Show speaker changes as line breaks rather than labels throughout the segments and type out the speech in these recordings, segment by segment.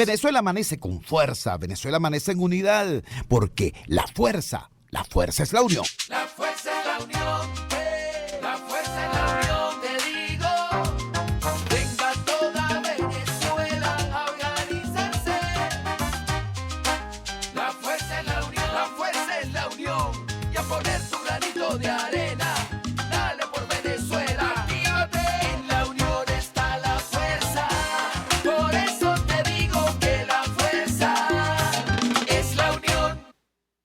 Venezuela amanece con fuerza, Venezuela amanece en unidad, porque la fuerza es la unión.
La fuerza es la unión, la fuerza es la unión, te digo. Venga toda Venezuela a organizarse. La fuerza es la unión, la fuerza es la unión. Y a poner tu granito de arena, dale por Venezuela. Actívate, en la unión está la fuerza. Por eso te digo que la fuerza es la unión.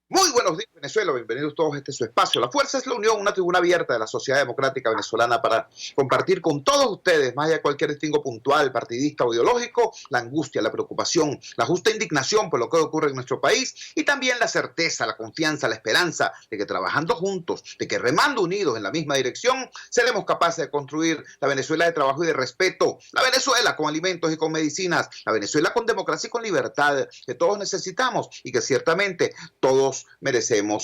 Muy buenos días, Venezuela. Bienvenidos todos a este su espacio. La Fuerza es la Unión, una tribuna abierta de la sociedad democrática venezolana para compartir con todos ustedes, más allá de cualquier distingo puntual, partidista o ideológico, la angustia, la preocupación, la justa indignación por lo que ocurre en nuestro país y también la certeza, la confianza, la esperanza de que trabajando juntos, de que remando unidos en la misma dirección, seremos capaces de construir la Venezuela de trabajo y de respeto, la Venezuela con alimentos y con medicinas, la Venezuela con democracia y con libertad que todos necesitamos y que ciertamente todos merecemos.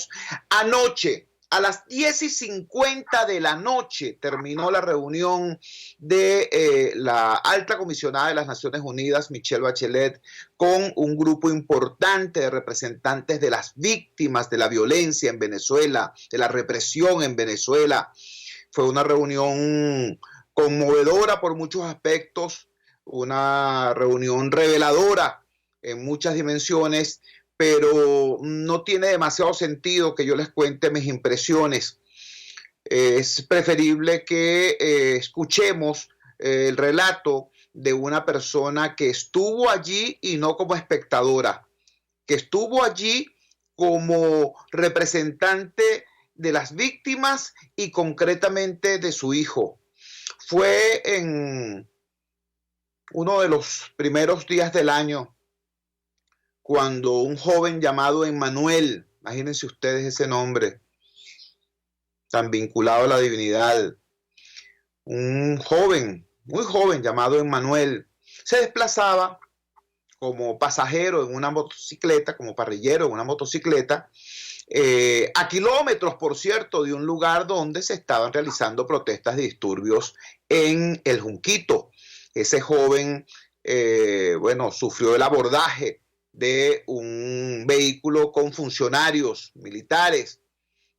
Anoche, a las 10:50 de la noche, terminó la reunión de la alta comisionada de las Naciones Unidas, Michelle Bachelet, con un grupo importante de representantes de las víctimas de la violencia en Venezuela, de la represión en Venezuela. Fue una reunión conmovedora por muchos aspectos, una reunión reveladora en muchas dimensiones, pero no tiene demasiado sentido que yo les cuente mis impresiones. Es preferible que escuchemos el relato de una persona que estuvo allí y no como espectadora, que estuvo allí como representante de las víctimas y concretamente de su hijo. Fue en uno de los primeros días del año cuando un joven llamado Emmanuel, imagínense ustedes ese nombre, tan vinculado a la divinidad, un joven, muy joven llamado Emmanuel, se desplazaba como pasajero en una motocicleta, como parrillero en una motocicleta, a kilómetros, por cierto, de un lugar donde se estaban realizando protestas de disturbios en el Junquito. Ese joven, sufrió el abordaje de un vehículo con funcionarios militares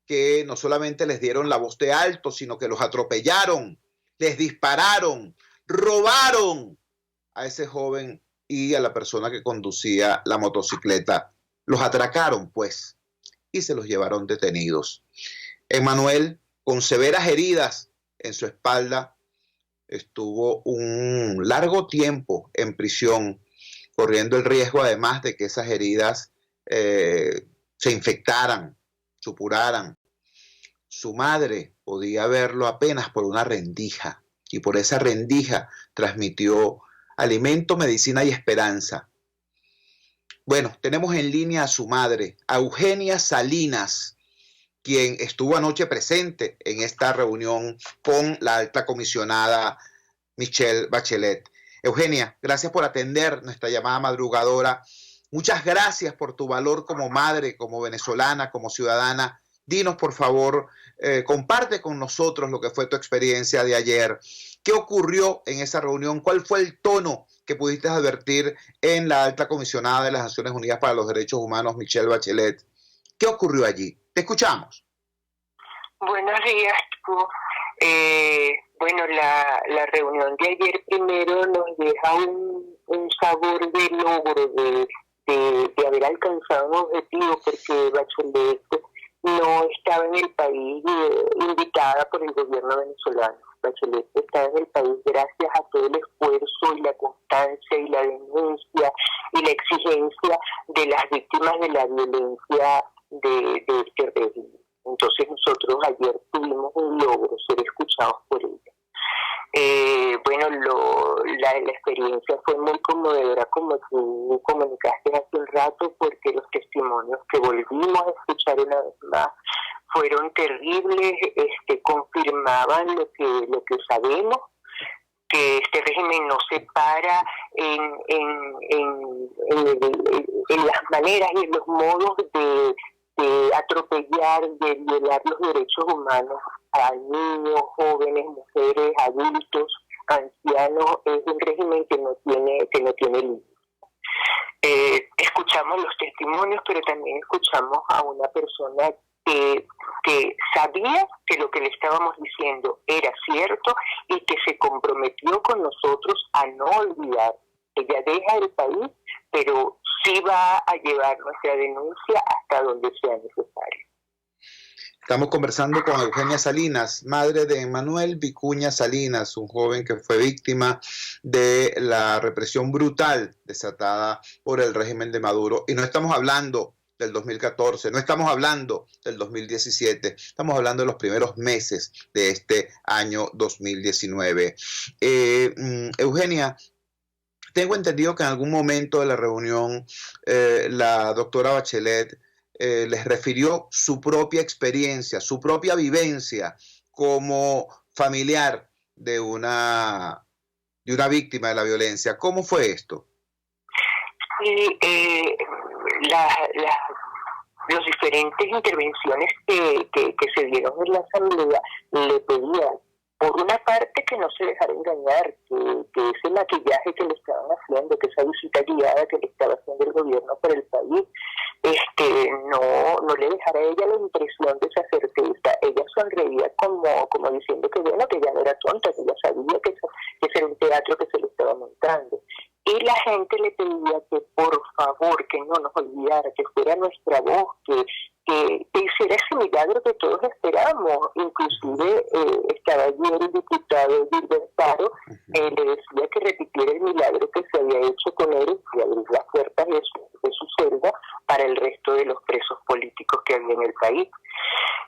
que no solamente les dieron la voz de alto, sino que los atropellaron, les dispararon, robaron a ese joven y a la persona que conducía la motocicleta. Los atracaron, pues, y se los llevaron detenidos. Emmanuel, con severas heridas en su espalda, estuvo un largo tiempo en prisión, corriendo el riesgo además de que esas heridas se infectaran, supuraran. Su madre podía verlo apenas por una rendija y por esa rendija transmitió alimento, medicina y esperanza. Bueno, tenemos en línea a su madre, a Eugenia Salinas, quien estuvo anoche presente en esta reunión con la alta comisionada Michelle Bachelet. Eugenia, gracias por atender nuestra llamada madrugadora. Muchas gracias por tu valor como madre, como venezolana, como ciudadana. Dinos, por favor, comparte con nosotros lo que fue tu experiencia de ayer. ¿Qué ocurrió en esa reunión? ¿Cuál fue el tono que pudiste advertir en la alta comisionada de las Naciones Unidas para los Derechos Humanos, Michelle Bachelet? ¿Qué ocurrió allí? Te escuchamos.
Buenos días, Chico. La reunión de ayer primero nos deja un sabor de logro, de haber alcanzado un objetivo, porque Bachelet no estaba en el país invitada por el gobierno venezolano. Bachelet estaba en el país gracias a todo el esfuerzo y la constancia y la denuncia y la exigencia de las víctimas de la violencia de este régimen. Entonces nosotros ayer tuvimos un logro, ser escuchados por ella. La experiencia fue muy conmovedora, como tú comunicaste hace un rato, porque los testimonios que volvimos a escuchar una vez más fueron terribles, confirmaban lo que sabemos, que este régimen no se para en las maneras y en los modos de atropellar, de violar los derechos humanos a niños, jóvenes, mujeres, adultos, ancianos. Es un régimen que no tiene límites. escuchamos los testimonios, pero también escuchamos a una persona que sabía que lo que le estábamos diciendo era cierto y que se comprometió con nosotros a no olvidar. Ella deja el país, pero sí va a llevar nuestra denuncia hasta donde sea necesario.
Estamos conversando con Eugenia Salinas, madre de Emanuel Vicuña Salinas, un joven que fue víctima de la represión brutal desatada por el régimen de Maduro. Y no estamos hablando del 2014, no estamos hablando del 2017, estamos hablando de los primeros meses de este año 2019. Eugenia, tengo entendido que en algún momento de la reunión la doctora Bachelet les refirió su propia experiencia, su propia vivencia como familiar de una víctima de la violencia. ¿Cómo fue esto?
Sí, las diferentes intervenciones que se dieron en la asamblea le pedían, por una parte, que no se dejara engañar, que ese maquillaje que le estaban haciendo, que esa visita guiada que le estaba haciendo el gobierno por el país, no le dejara a ella la impresión de esa certeza. Ella sonreía como diciendo que bueno, que ya no era tonta, que ya sabía que ese era un teatro que se le estaba montando. Y la gente le pedía que por favor, que no nos olvidara, que fuera nuestra voz, que hiciera ese milagro que todos esperamos. Inclusive estaba ayer el diputado Gilbert Taro, le decía que repitiera el milagro que se había hecho con él y abrir las puertas de su celda para el resto de los presos políticos que había en el país.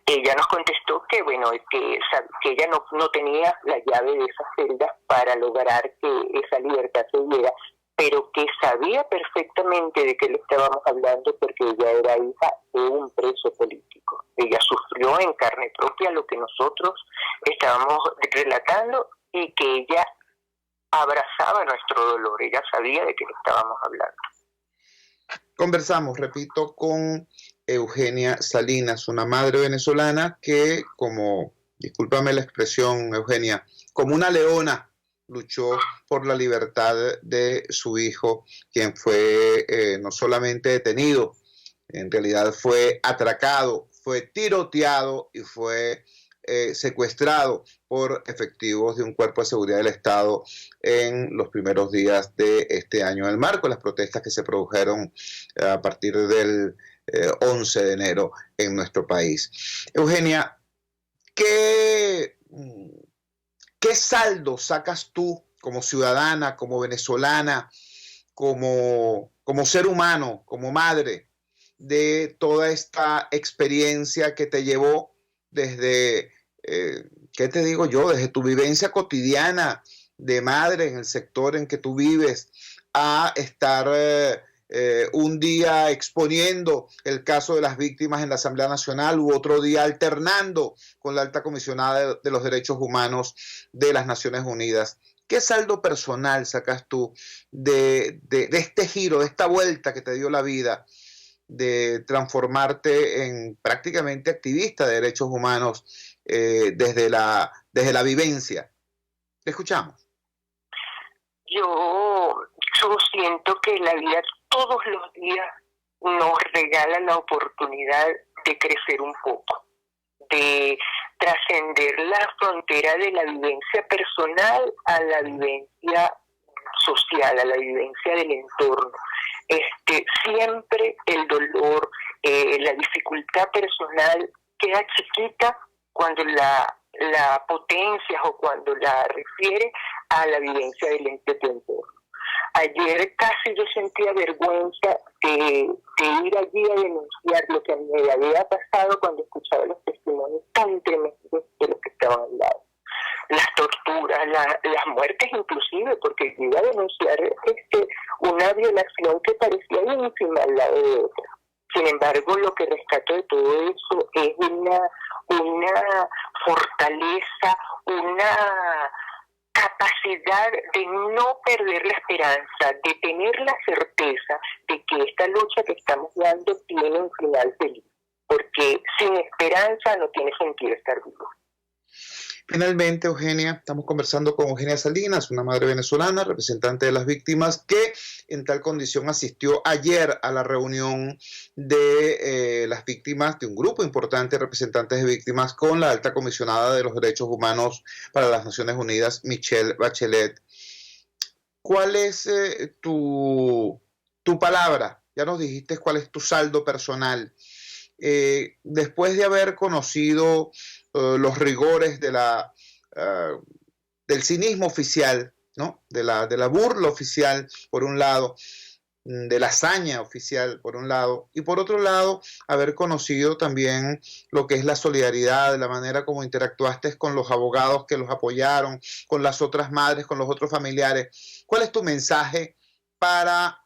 Ella nos contestó que bueno, que ella no tenía la llave de esas celdas para lograr que esa libertad se diera, pero que sabía perfectamente de qué le estábamos hablando porque ella era hija de un preso político. Ella sufrió en carne propia lo que nosotros estábamos relatando y que ella abrazaba nuestro dolor. Ella sabía de qué le estábamos hablando.
Conversamos, repito, con Eugenia Salinas, una madre venezolana que, discúlpame la expresión, Eugenia, como una leona, luchó por la libertad de su hijo, quien fue no solamente detenido, en realidad fue atracado, fue tiroteado y fue secuestrado por efectivos de un cuerpo de seguridad del Estado en los primeros días de este año, en el marco de las protestas que se produjeron a partir del 11 de enero en nuestro país. Eugenia, ¿qué saldo sacas tú como ciudadana, como venezolana, como ser humano, como madre, de toda esta experiencia que te llevó desde, ¿qué te digo yo? Desde tu vivencia cotidiana de madre en el sector en que tú vives, a estar un día exponiendo el caso de las víctimas en la Asamblea Nacional u otro día alternando con la alta comisionada de los derechos humanos de las Naciones Unidas? ¿Qué saldo personal sacas tú de este giro, de esta vuelta que te dio la vida, de transformarte en prácticamente activista de derechos humanos desde la vivencia? Te escuchamos.
Yo siento que la vida todos los días nos regala la oportunidad de crecer un poco, de trascender la frontera de la vivencia personal a la vivencia social, a la vivencia del entorno. Siempre el dolor, la dificultad personal queda chiquita cuando la potencias o cuando la refieres a la vivencia del entorno. Ayer casi yo sentía vergüenza de ir allí a denunciar lo que me había pasado cuando escuchaba los testimonios tan tremendos de los que estaban al lado. Las torturas, las muertes inclusive, porque yo iba a denunciar una violación que parecía ínfima al lado de otra. Sin embargo, lo que rescato de todo eso es una fortaleza, una capacidad de no perder la esperanza, de tener la certeza de que esta lucha que estamos dando tiene un final feliz, porque sin esperanza no tiene sentido estar vivo.
Finalmente, Eugenia, estamos conversando con Eugenia Salinas, una madre venezolana, representante de las víctimas, que en tal condición asistió ayer a la reunión de las víctimas, de un grupo importante de representantes de víctimas, con la alta comisionada de los derechos humanos para las Naciones Unidas, Michelle Bachelet. ¿Cuál es tu palabra? Ya nos dijiste cuál es tu saldo personal. Después de haber conocido los rigores de del cinismo oficial, ¿no? de la burla oficial, por un lado, de la hazaña oficial, por un lado, y por otro lado, haber conocido también lo que es la solidaridad, la manera como interactuaste con los abogados que los apoyaron, con las otras madres, con los otros familiares. ¿Cuál es tu mensaje para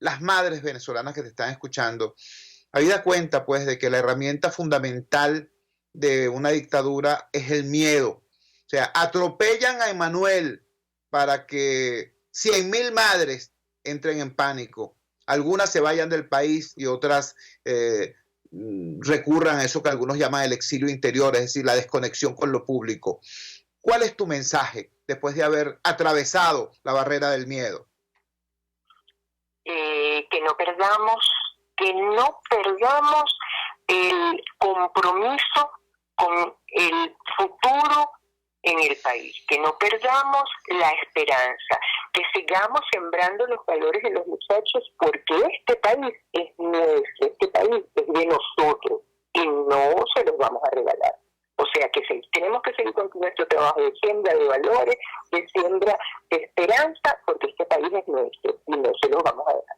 las madres venezolanas que te están escuchando? Habida cuenta, pues, de que la herramienta fundamental de una dictadura es el miedo. O sea, atropellan a Emanuel para que 100.000 madres entren en pánico. Algunas se vayan del país y otras recurran a eso que algunos llaman el exilio interior, es decir, la desconexión con lo público. ¿Cuál es tu mensaje después de haber atravesado la barrera del miedo?
Que no perdamos el compromiso con el futuro en el país, que no perdamos la esperanza, que sigamos sembrando los valores de los muchachos, porque este país es nuestro, este país es de nosotros y no se los vamos a regalar. O sea que tenemos que seguir con nuestro trabajo de siembra de valores, de siembra de esperanza, porque este país es nuestro y no se los vamos a dejar.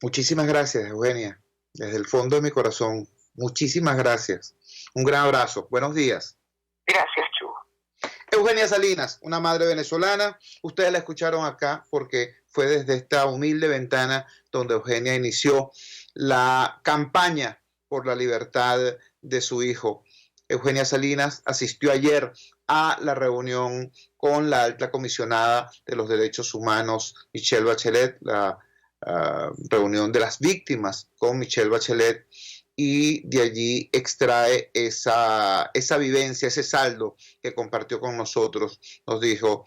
Muchísimas gracias, Eugenia, desde el fondo de mi corazón. Muchísimas gracias. Un gran abrazo. Buenos días.
Gracias, Chu.
Eugenia Salinas, una madre venezolana. Ustedes la escucharon acá porque fue desde esta humilde ventana donde Eugenia inició la campaña por la libertad de su hijo. Eugenia Salinas asistió ayer a la reunión con la alta comisionada de los derechos humanos, Michelle Bachelet, la reunión de las víctimas con Michelle Bachelet, y de allí extrae esa vivencia, ese saldo que compartió con nosotros. Nos dijo: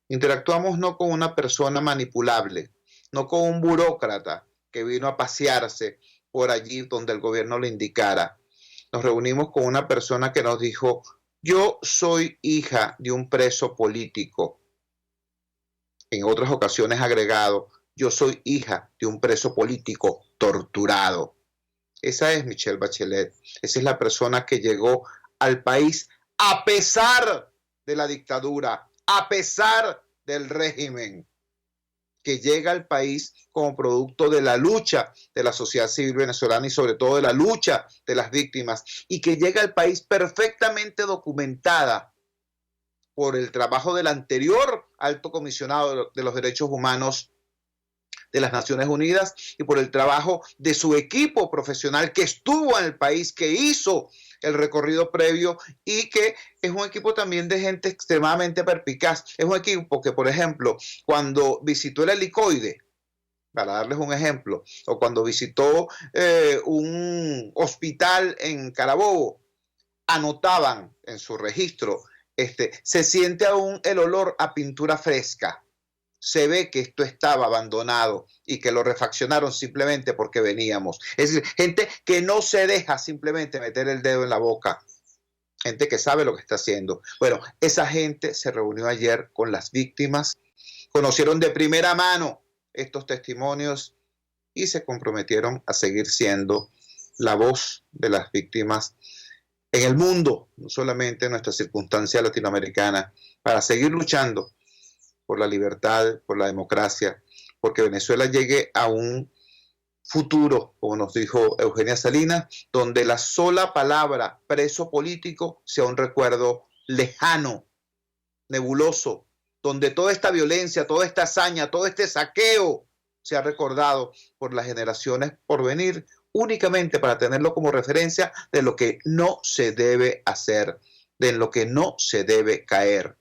interactuamos no con una persona manipulable, no con un burócrata que vino a pasearse por allí donde el gobierno le indicara. Nos reunimos con una persona que nos dijo: yo soy hija de un preso político. En otras ocasiones agregado: yo soy hija de un preso político torturado. Esa es Michelle Bachelet. Esa es la persona que llegó al país a pesar de la dictadura, a pesar del régimen, que llega al país como producto de la lucha de la sociedad civil venezolana y sobre todo de la lucha de las víctimas, y que llega al país perfectamente documentada por el trabajo del anterior alto comisionado de los derechos humanos de las Naciones Unidas y por el trabajo de su equipo profesional que estuvo en el país, que hizo el recorrido previo, y que es un equipo también de gente extremadamente perspicaz. Es un equipo que, por ejemplo, cuando visitó el Helicoide, para darles un ejemplo, o cuando visitó un hospital en Carabobo, anotaban en su registro, se siente aún el olor a pintura fresca. Se ve que esto estaba abandonado y que lo refaccionaron simplemente porque veníamos. Es decir, gente que no se deja simplemente meter el dedo en la boca. Gente que sabe lo que está haciendo. Bueno, esa gente se reunió ayer con las víctimas, conocieron de primera mano estos testimonios y se comprometieron a seguir siendo la voz de las víctimas en el mundo, no solamente en nuestra circunstancia latinoamericana, para seguir luchando por la libertad, por la democracia, porque Venezuela llegue a un futuro, como nos dijo Eugenia Salinas, donde la sola palabra preso político sea un recuerdo lejano, nebuloso, donde toda esta violencia, toda esta hazaña, todo este saqueo sea recordado por las generaciones por venir, únicamente para tenerlo como referencia de lo que no se debe hacer, de lo que no se debe caer.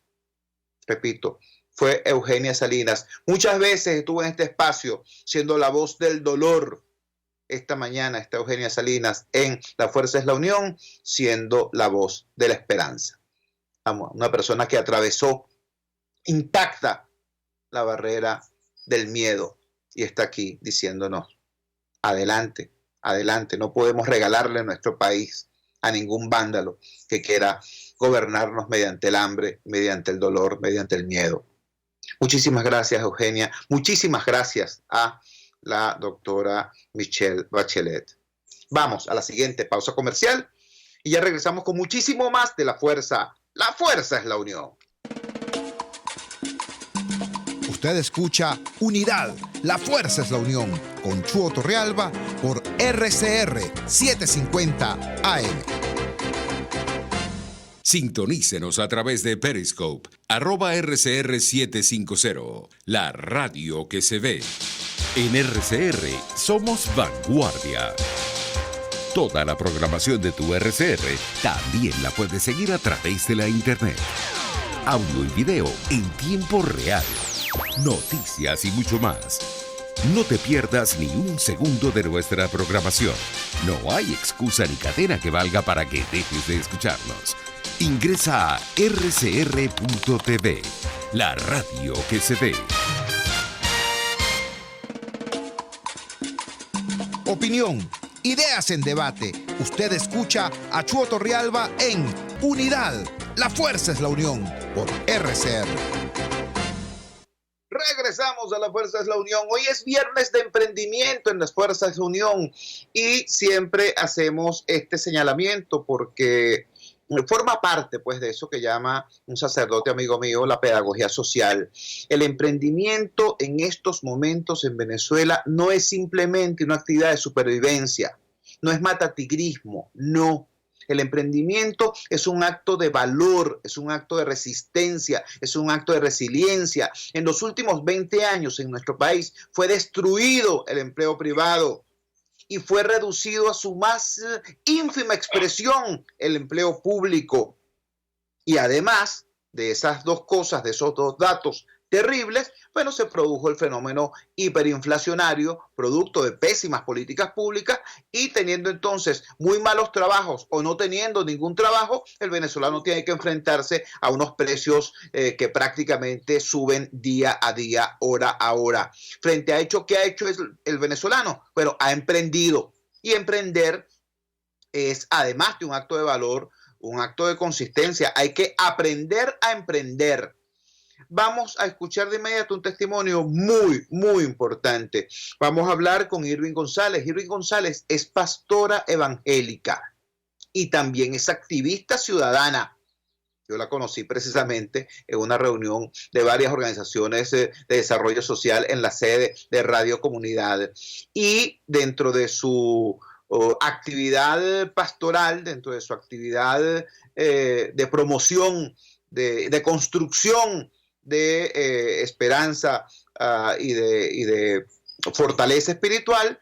Repito, fue Eugenia Salinas. Muchas veces estuvo en este espacio siendo la voz del dolor. Esta mañana está Eugenia Salinas en La Fuerza es la Unión, siendo la voz de la esperanza. una persona que atravesó intacta la barrera del miedo y está aquí diciéndonos, adelante, adelante, no podemos regalarle nuestro país a ningún vándalo que quiera gobernarnos mediante el hambre, mediante el dolor, mediante el miedo. Muchísimas gracias, Eugenia. Muchísimas gracias a la doctora Michelle Bachelet. Vamos a la siguiente pausa comercial y ya regresamos con muchísimo más de La Fuerza. La fuerza es la unión.
Usted escucha Unidad, la fuerza es la unión, con Chuo Torrealba por RCR 750 AM.
Sintonícenos a través de Periscope, @RCR750, la radio que se ve. En RCR somos vanguardia. Toda la programación de tu RCR también la puedes seguir a través de la internet. Audio y video en tiempo real. Noticias y mucho más. No te pierdas ni un segundo de nuestra programación. No hay excusa ni cadena que valga para que dejes de escucharnos. Ingresa a rcr.tv, la radio que se ve.
Opinión, ideas en debate. Usted escucha a Chuo Torrealba en Unidad, la fuerza es la unión, por RCR.
Regresamos a La Fuerza es la Unión. Hoy es viernes de emprendimiento en Las Fuerzas es la Unión y siempre hacemos este señalamiento porque forma parte pues de eso que llama un sacerdote amigo mío la pedagogía social. El emprendimiento en estos momentos en Venezuela no es simplemente una actividad de supervivencia, no es matatigrismo, no. El emprendimiento es un acto de valor, es un acto de resistencia, es un acto de resiliencia. En los últimos 20 años en nuestro país fue destruido el empleo privado y fue reducido a su más ínfima expresión el empleo público. Y además de esas dos cosas, de esos dos datos terribles, bueno, se produjo el fenómeno hiperinflacionario, producto de pésimas políticas públicas y teniendo entonces muy malos trabajos o no teniendo ningún trabajo, el venezolano tiene que enfrentarse a unos precios que prácticamente suben día a día, hora a hora. Frente a hecho, ¿qué ha hecho el venezolano? Bueno, ha emprendido y emprender es además de un acto de valor, un acto de consistencia. Hay que aprender a emprender. Vamos a escuchar de inmediato un testimonio muy, muy importante. Vamos a hablar con Irving González. Irving González es pastora evangélica y también es activista ciudadana. Yo la conocí precisamente en una reunión de varias organizaciones de desarrollo social en la sede de Radio Comunidad. Y dentro de su actividad pastoral, dentro de su actividad de promoción, de construcción, de esperanza y de fortaleza espiritual,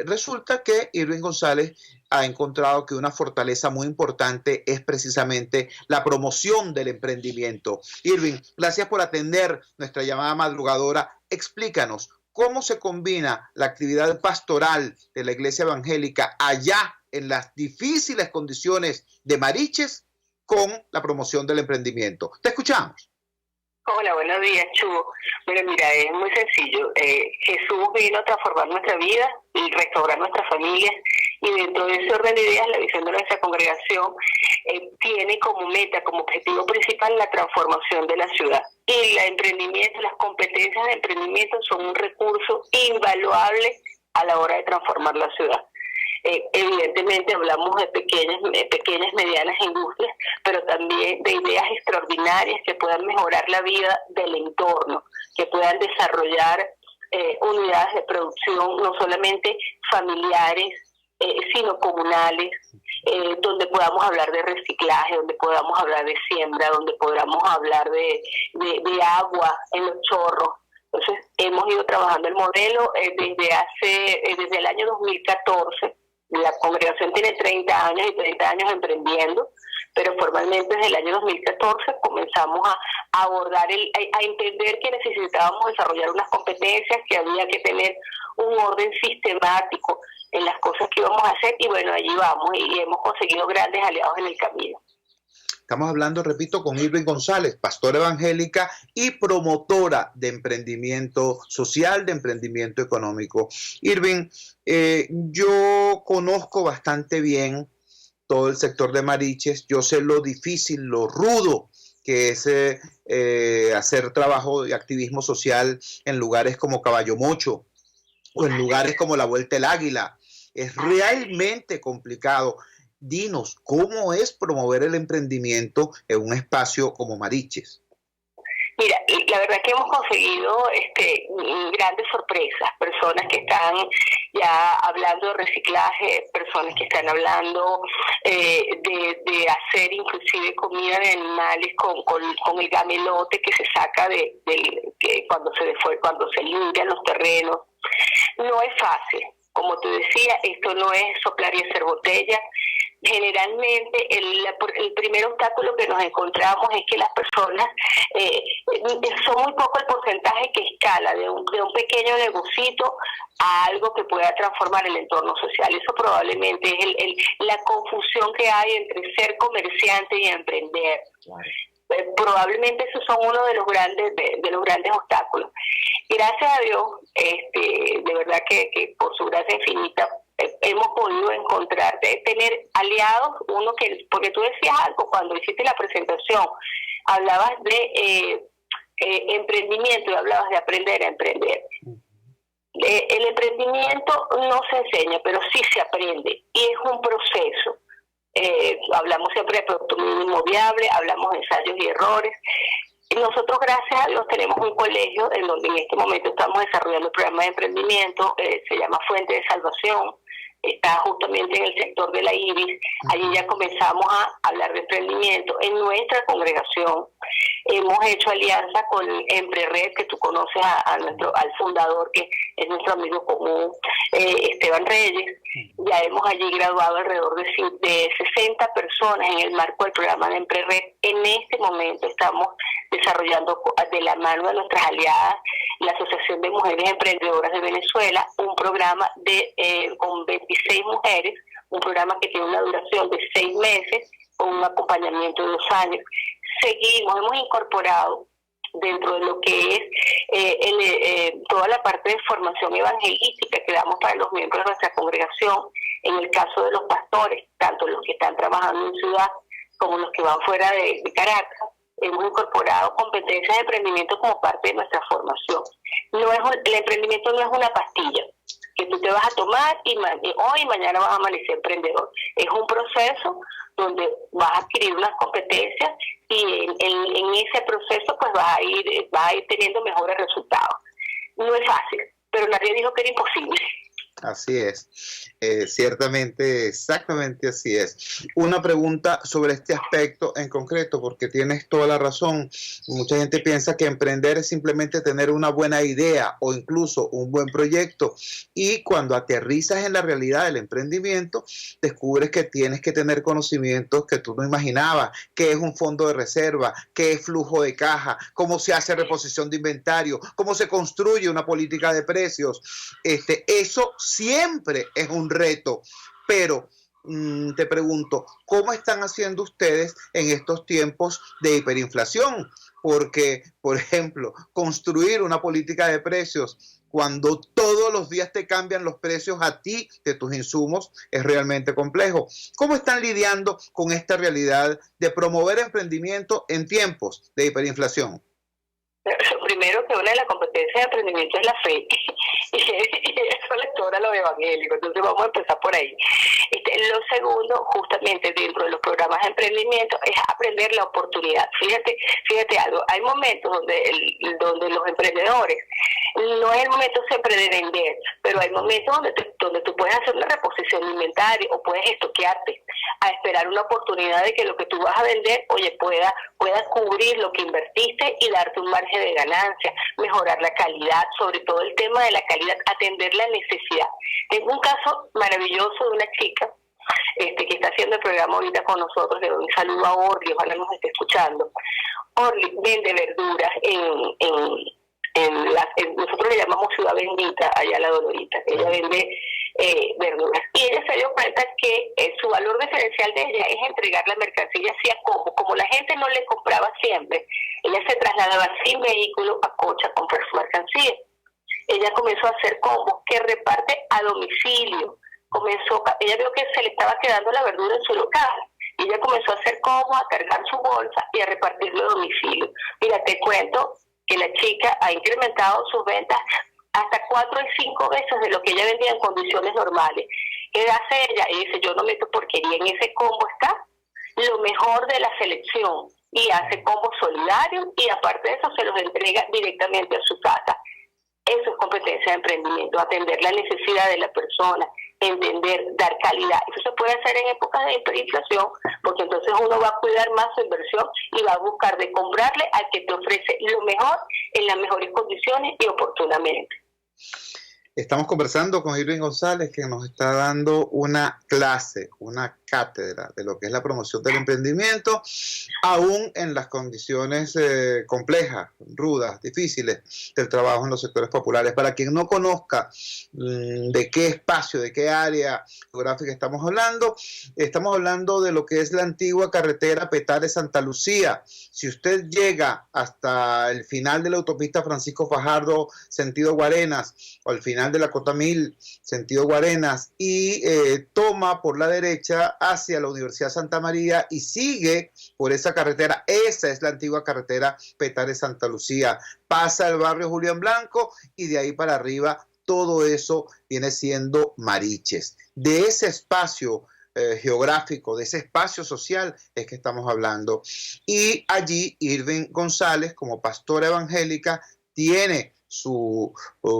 resulta que Irving González ha encontrado que una fortaleza muy importante es precisamente la promoción del emprendimiento. Irving, gracias por atender nuestra llamada madrugadora. Explícanos cómo se combina la actividad pastoral de la Iglesia Evangélica allá en las difíciles condiciones de Mariches con la promoción del emprendimiento. Te escuchamos.
Hola, buenos días, Chugo. Bueno, mira, es muy sencillo. Jesús vino a transformar nuestra vida y restaurar nuestras familias, y dentro de ese orden de ideas, la visión de nuestra congregación tiene como meta, como objetivo principal, la transformación de la ciudad. Y el emprendimiento, las competencias de emprendimiento son un recurso invaluable a la hora de transformar la ciudad. Evidentemente hablamos de pequeñas, medianas industrias, pero también de ideas extraordinarias que puedan mejorar la vida del entorno, que puedan desarrollar unidades de producción no solamente familiares, sino comunales, donde podamos hablar de reciclaje, donde podamos hablar de siembra, donde podamos hablar de agua en los chorros. Entonces hemos ido trabajando el modelo desde el año 2014. La congregación tiene 30 años y 30 años emprendiendo, pero formalmente desde el año 2014 comenzamos a abordar, a entender que necesitábamos desarrollar unas competencias, que había que tener un orden sistemático en las cosas que íbamos a hacer, y bueno, allí vamos y hemos conseguido grandes aliados en el camino.
Estamos hablando, repito, con Irving González, pastora evangélica y promotora de emprendimiento social, de emprendimiento económico. Irving, yo conozco bastante bien todo el sector de Mariches, yo sé lo difícil, lo rudo que es hacer trabajo de activismo social en lugares como Caballo Mocho o en lugares como la Vuelta del Águila. Es realmente complicado. Dinos, ¿cómo es promover el emprendimiento en un espacio como Mariches?
Mira, la verdad que hemos conseguido grandes sorpresas, personas que están ya hablando de reciclaje, personas que están hablando de hacer inclusive comida de animales con el gamelote que se saca cuando se limpian los terrenos. No es fácil, como te decía, esto no es soplar y hacer botella. Generalmente el primer obstáculo que nos encontramos es que las personas son muy poco el porcentaje que escala de un pequeño negocito a algo que pueda transformar el entorno social. Eso probablemente es la confusión que hay entre ser comerciante y emprender. Claro. Probablemente esos son uno de los grandes obstáculos. Gracias a Dios, de verdad que por su gracia infinita, hemos podido encontrar, tener aliados, porque tú decías algo cuando hiciste la presentación, hablabas de emprendimiento y hablabas de aprender a emprender. El emprendimiento no se enseña, pero sí se aprende y es un proceso. Hablamos siempre de producto mínimo viable, hablamos de ensayos y errores. Nosotros, gracias a Dios, tenemos un colegio en donde en este momento estamos desarrollando el programa de emprendimiento, se llama Fuente de Salvación, está justamente en el sector de la Iris. Allí ya comenzamos a hablar de emprendimiento. En nuestra congregación hemos hecho alianza con EmpreRed, que tú conoces al fundador, que es nuestro amigo común, Esteban Reyes. Ya hemos allí graduado alrededor de 60 personas en el marco del programa de EmpreRed. En este momento estamos desarrollando de la mano de nuestras aliadas, la Asociación de Mujeres Emprendedoras de Venezuela, un programa con 26 mujeres, un programa que tiene una duración de 6 meses, con un acompañamiento de 2 años. Hemos incorporado dentro de lo que es toda la parte de formación evangelística que damos para los miembros de nuestra congregación, en el caso de los pastores, tanto los que están trabajando en ciudad como los que van fuera de Caracas. Hemos incorporado competencias de emprendimiento como parte de nuestra formación. El emprendimiento no es una pastilla que tú te vas a tomar y hoy y mañana vas a amanecer emprendedor. Es un proceso donde vas a adquirir unas competencias y en ese proceso pues vas a ir teniendo mejores resultados. No es fácil, pero nadie dijo que era imposible.
Así es, ciertamente, exactamente así es. Una pregunta sobre este aspecto en concreto, porque tienes toda la razón. Mucha gente piensa que emprender es simplemente tener una buena idea o incluso un buen proyecto, y cuando aterrizas en la realidad del emprendimiento, descubres que tienes que tener conocimientos que tú no imaginabas, qué es un fondo de reserva, qué es flujo de caja, cómo se hace reposición de inventario, cómo se construye una política de precios. Eso siempre es un reto, pero te pregunto, ¿cómo están haciendo ustedes en estos tiempos de hiperinflación? Porque, por ejemplo, construir una política de precios cuando todos los días te cambian los precios a ti de tus insumos es realmente complejo. ¿Cómo están lidiando con esta realidad de promover emprendimiento en tiempos de hiperinflación?
Primero, que una de las competencias de emprendimiento es la fe, y eso le sobra a los evangélicos, entonces vamos a empezar por ahí. Lo segundo, justamente dentro de los programas de emprendimiento, es aprender la oportunidad. Fíjate algo, hay momentos donde los emprendedores, no es el momento siempre de vender, pero hay momentos donde tú puedes hacer una reposición de inventario o puedes estoquearte a esperar una oportunidad de que lo que tú vas a vender, pueda cubrir lo que invertiste y darte un margen de ganancia, mejorar la calidad, sobre todo el tema de la calidad, atender la necesidad. Tengo un caso maravilloso de una chica que está haciendo el programa ahorita con nosotros. Le doy un saludo a Orly, ojalá nos esté escuchando. Orly vende verduras nosotros le llamamos Ciudad Bendita, allá La Dolorita. Ella vende verduras. Y ella se dio cuenta que su valor diferencial de ella es entregar la mercancía así a como la gente no le compraba siempre, ella se trasladaba sin vehículo a coche a comprar su mercancía. Ella comenzó a hacer combos que reparte a domicilio. Ella vio que se le estaba quedando la verdura en su local. Y ella comenzó a hacer combos, a cargar su bolsa y a repartirlo a domicilio. Mira, te cuento que la chica ha incrementado sus ventas hasta 4 y 5 veces de lo que ella vendía en condiciones normales. ¿Qué hace ella? Y dice, yo no meto porquería, en ese combo está lo mejor de la selección. Y hace combos solidarios y aparte de eso se los entrega directamente a su casa. Eso es competencia de emprendimiento, atender la necesidad de la persona, entender, dar calidad. Eso se puede hacer en épocas de hiperinflación, porque entonces uno va a cuidar más su inversión y va a buscar de comprarle al que te ofrece lo mejor en las mejores condiciones y oportunamente.
Estamos conversando con Irving González, que nos está dando una clase, una cátedra de lo que es la promoción del emprendimiento, aún en las condiciones complejas, rudas, difíciles del trabajo en los sectores populares. Para quien no conozca de qué espacio, de qué área geográfica estamos hablando de lo que es la antigua carretera Petare-Santa Lucía. Si usted llega hasta el final de la autopista Francisco Fajardo, sentido Guarenas, o al final de la Cota 1000, sentido Guarenas, y toma por la derecha hacia la Universidad Santa María y sigue por esa carretera. Esa es la antigua carretera Petare-Santa Lucía. Pasa el barrio Julián Blanco y de ahí para arriba todo eso viene siendo Mariches. De ese espacio geográfico, de ese espacio social es que estamos hablando. Y allí Irving González, como pastora evangélica, tiene su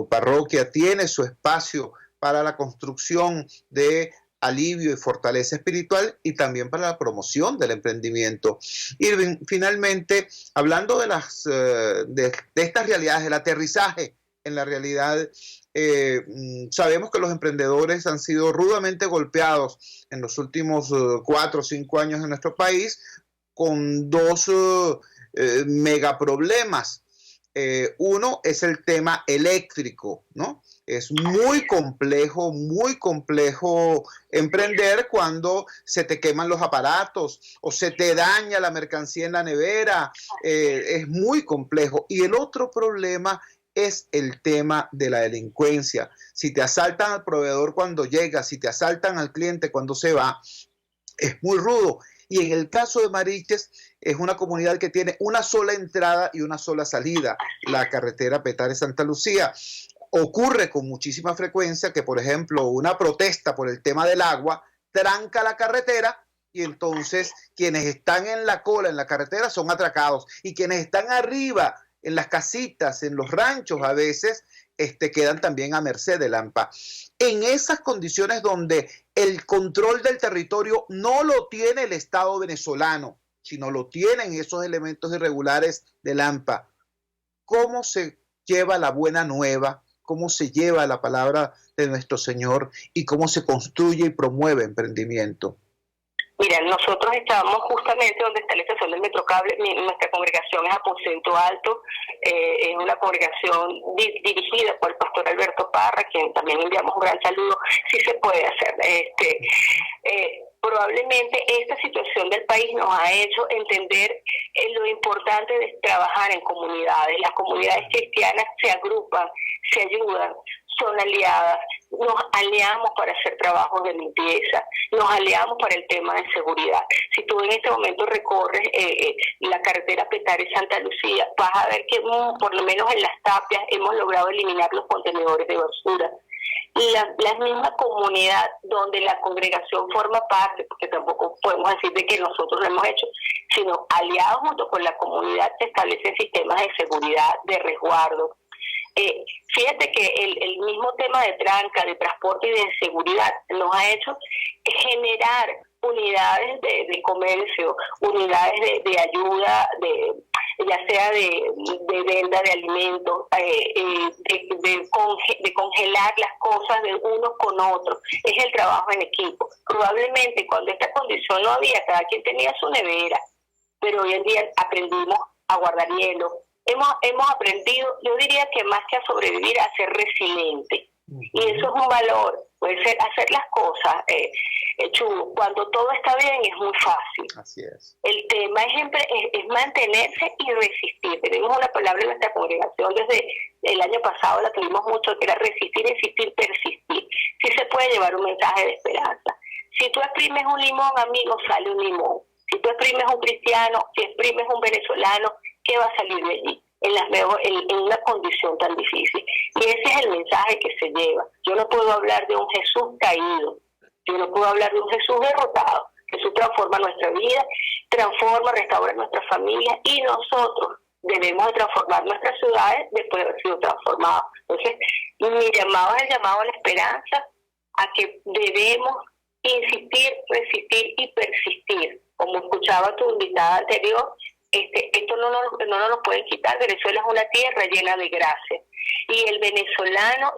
parroquia, tiene su espacio para la construcción de alivio y fortaleza espiritual y también para la promoción del emprendimiento. Irving, finalmente, hablando de estas realidades, del aterrizaje en la realidad, sabemos que los emprendedores han sido rudamente golpeados en los últimos 4 o 5 años en nuestro país con 2 megaproblemas. Uno es el tema eléctrico, ¿no? Es muy complejo emprender cuando se te queman los aparatos o se te daña la mercancía en la nevera. Es muy complejo. Y el otro problema es el tema de la delincuencia. Si te asaltan al proveedor cuando llega, si te asaltan al cliente cuando se va, es muy rudo. Y en el caso de Mariches, es una comunidad que tiene una sola entrada y una sola salida, la carretera Petare-Santa Lucía. Ocurre con muchísima frecuencia que, por ejemplo, una protesta por el tema del agua tranca la carretera y entonces quienes están en la cola en la carretera son atracados y quienes están arriba en las casitas, en los ranchos a veces, quedan también a merced del AMPA. En esas condiciones donde el control del territorio no lo tiene el Estado venezolano, sino lo tienen esos elementos irregulares del AMPA, ¿cómo se lleva la buena nueva? ¿Cómo se lleva la palabra de nuestro Señor? ¿Y cómo se construye y promueve emprendimiento?
Mira, nosotros estábamos justamente donde está la estación del Metrocable. Nuestra congregación es Aposento Alto, es una congregación dirigida por el pastor Alberto Parra, quien también enviamos un gran saludo. Sí se puede hacer. Probablemente esta situación del país nos ha hecho entender lo importante de trabajar en comunidades. Las comunidades cristianas se agrupan, se ayudan, son aliadas, nos aliamos para hacer trabajos de limpieza, nos aliamos para el tema de seguridad. Si tú en este momento recorres la carretera Petare-Santa Lucía, vas a ver que por lo menos en las tapias hemos logrado eliminar los contenedores de basura. La misma comunidad donde la congregación forma parte, porque tampoco podemos decir de que nosotros lo hemos hecho, sino aliados junto con la comunidad se establecen sistemas de seguridad, de resguardo. Fíjate que el mismo tema de tranca, de transporte y de seguridad nos ha hecho generar unidades de comercio, unidades de ayuda, ya sea de venta de alimentos, de congelar las cosas de unos con otros. Es el trabajo en equipo. Probablemente cuando esta condición no había, cada quien tenía su nevera, pero hoy en día aprendimos a guardar hielo. Hemos aprendido, yo diría que más que a sobrevivir, a ser resiliente. Y eso es un valor Puede ser hacer las cosas, Chulo, cuando todo está bien es muy fácil.
Así es.
El tema es mantenerse y resistir. Tenemos una palabra en nuestra congregación desde el año pasado, la tuvimos mucho, que era resistir, insistir, persistir. Sí se puede llevar un mensaje de esperanza. Si tú exprimes un limón, amigo, sale un limón. Si tú exprimes un cristiano, si exprimes un venezolano, ¿qué va a salir de allí? En una condición tan difícil. Y ese es el mensaje que se lleva. Yo no puedo hablar de un Jesús caído, yo no puedo hablar de un Jesús derrotado. Jesús transforma nuestra vida, transforma, restaura nuestra familia, y nosotros debemos de transformar nuestras ciudades después de haber sido transformados. Entonces, mi llamado es el llamado a la esperanza, a que debemos insistir, resistir y persistir. Como escuchaba tu invitada anterior, esto no nos lo pueden quitar. Venezuela es una tierra llena de gracia, y el venezolano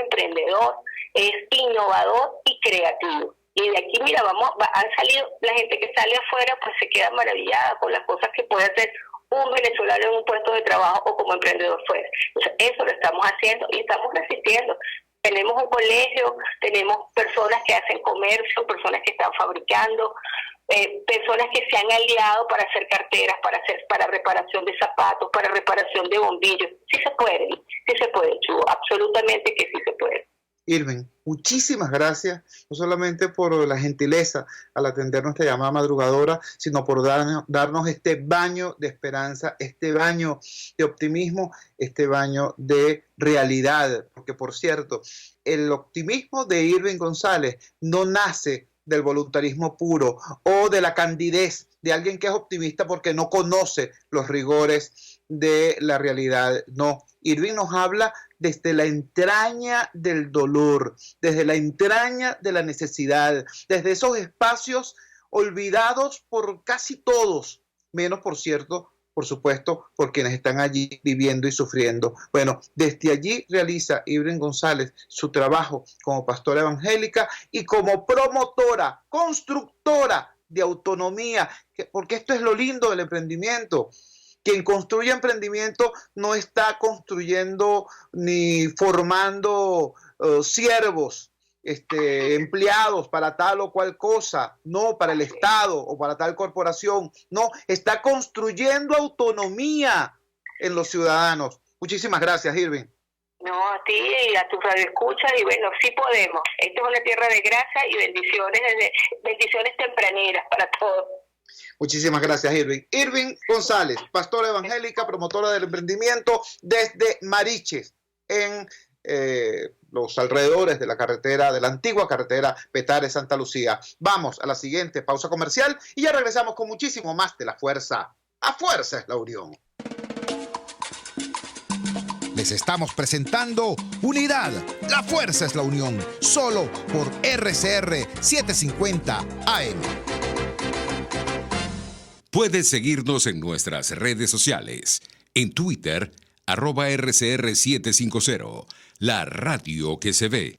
emprendedor es innovador y creativo. Y de aquí, mira, han salido, la gente que sale afuera pues se queda maravillada con las cosas que puede hacer un venezolano en un puesto de trabajo o como emprendedor fuera. Entonces, eso lo estamos haciendo y estamos resistiendo. Tenemos un colegio, tenemos personas que hacen comercio, personas que están fabricando, personas que se han aliado para hacer carteras, para reparación de zapatos, para reparación de bombillos. Sí se puede, Chugo, absolutamente que sí se puede.
Irving, muchísimas gracias, no solamente por la gentileza al atender nuestra llamada madrugadora, sino por darnos este baño de esperanza, este baño de optimismo, este baño de realidad. Porque, por cierto, el optimismo de Irving González no nace del voluntarismo puro o de la candidez de alguien que es optimista porque no conoce los rigores de la realidad. No, Irving nos habla desde la entraña del dolor, desde la entraña de la necesidad, desde esos espacios olvidados por casi todos, menos, por cierto, por supuesto, por quienes están allí viviendo y sufriendo. Bueno, desde allí realiza Irving González su trabajo como pastora evangélica y como promotora, constructora de autonomía, porque esto es lo lindo del emprendimiento. Quien construye emprendimiento no está construyendo ni formando siervos, empleados para tal o cual cosa, no para el Estado o para tal corporación, no, está construyendo autonomía en los ciudadanos. Muchísimas gracias, Irving.
No, a ti y a tus radioescuchas, y bueno, sí podemos. Esto es una tierra de gracia y bendiciones tempraneras para todos.
Muchísimas gracias, Irving. Irving González, pastora evangélica, promotora del emprendimiento desde Mariches, en los alrededores de la antigua carretera Petare-Santa Lucía. Vamos a la siguiente pausa comercial y ya regresamos con muchísimo más de La Fuerza. La Fuerza es la Unión.
Les estamos presentando Unidad, la Fuerza es la Unión, solo por RCR 750 AM.
Puedes seguirnos en nuestras redes sociales. En Twitter, @RCR750, la radio que se ve.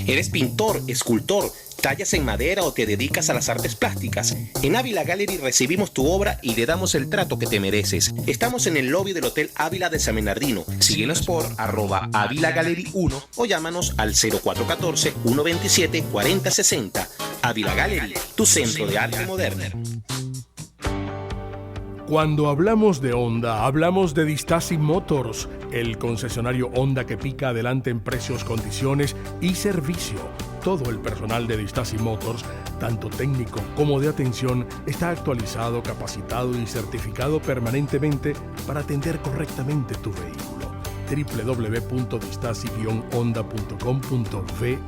¿Eres pintor, escultor, tallas en madera o te dedicas a las artes plásticas? En Ávila Gallery recibimos tu obra y le damos el trato que te mereces. Estamos en el lobby del Hotel Ávila de San Bernardino. Síguenos por @Ávila Gallery 1 o llámanos al 0414-127-4060. Ávila Gallery, tu centro de arte moderno.
Cuando hablamos de Honda, hablamos de Distasi Motors, el concesionario Honda que pica adelante en precios, condiciones y servicio. Todo el personal de Distasi Motors, tanto técnico como de atención, está actualizado, capacitado y certificado permanentemente para atender correctamente tu vehículo. www.distasi-honda.com.ve.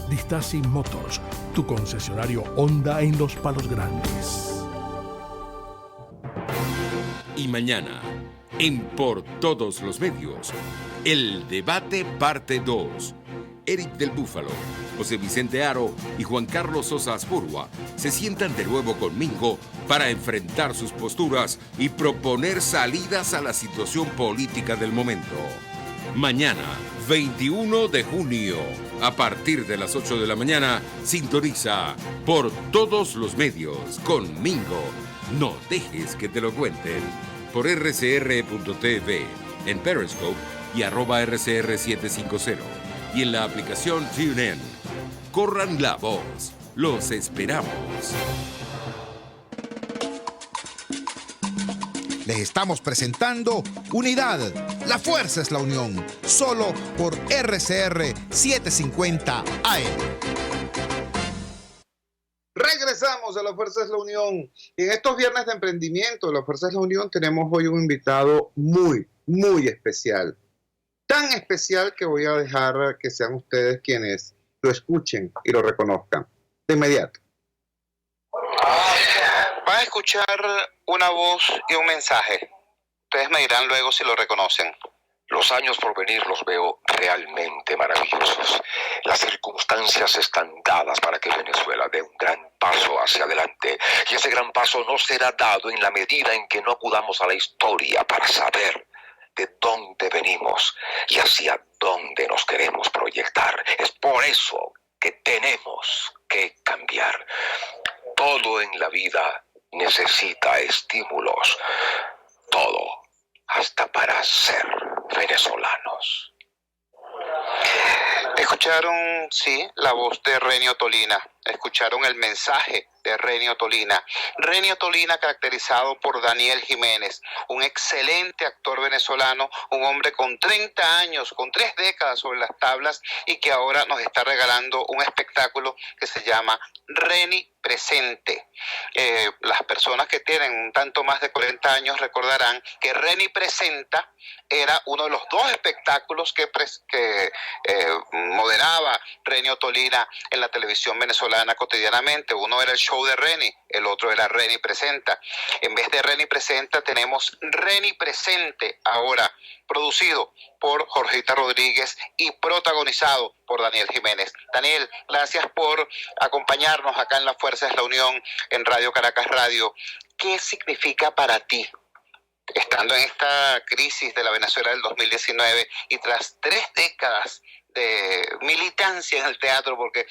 Distasi Motors, tu concesionario Honda en Los Palos Grandes.
Y mañana, en Por Todos los Medios, el debate parte 2. Eric del Búfalo, José Vicente Aro y Juan Carlos Sosa Aspurua se sientan de nuevo conmigo para enfrentar sus posturas y proponer salidas a la situación política del momento. Mañana, 21 de junio, a partir de las 8 de la mañana, sintoniza Por Todos los Medios conmigo. No dejes que te lo cuenten por rcr.tv, en Periscope y @RCR750 y en la aplicación TuneIn. Corran la voz. Los esperamos.
Les estamos presentando Unidad. La fuerza es la unión. Solo por RCR 750 AM.
Regresamos a La Fuerza es la Unión. Y en estos viernes de emprendimiento de La Fuerza es la Unión tenemos hoy un invitado muy, muy especial. Tan especial que voy a dejar que sean ustedes quienes lo escuchen y lo reconozcan. De inmediato.
Van a escuchar una voz y un mensaje. Ustedes me dirán luego si lo reconocen.
Los años por venir los veo realmente maravillosos. Las circunstancias están dadas para que Venezuela dé un gran paso hacia adelante. Y ese gran paso no será dado en la medida en que no acudamos a la historia para saber de dónde venimos y hacia dónde nos queremos proyectar. Es por eso que tenemos que cambiar. Todo en la vida necesita estímulos. Todo, hasta para ser venezolanos.
Escucharon, sí, la voz de Reni Ottolina. Escucharon el mensaje de Reni Ottolina. Reni Ottolina caracterizado por Daniel Jiménez, un excelente actor venezolano, un hombre con 30 años, con 3 décadas sobre las tablas y que ahora nos está regalando un espectáculo que se llama Reni Presente. Las personas que tienen un tanto más de 40 años recordarán que Reni Presenta era uno de los 2 espectáculos que moderaba Reni Ottolina en la televisión venezolana cotidianamente. Uno era el show de Reni, el otro era Reni Presenta. En vez de Reni Presenta tenemos Reni Presente ahora, producido por Jorgita Rodríguez y protagonizado por Daniel Jiménez. Daniel, gracias por acompañarnos acá en La Fuerza es la Unión, en Radio Caracas Radio. ¿Qué significa para ti, estando en esta crisis de la Venezuela del 2019 y tras 3 décadas de militancia en el teatro, porque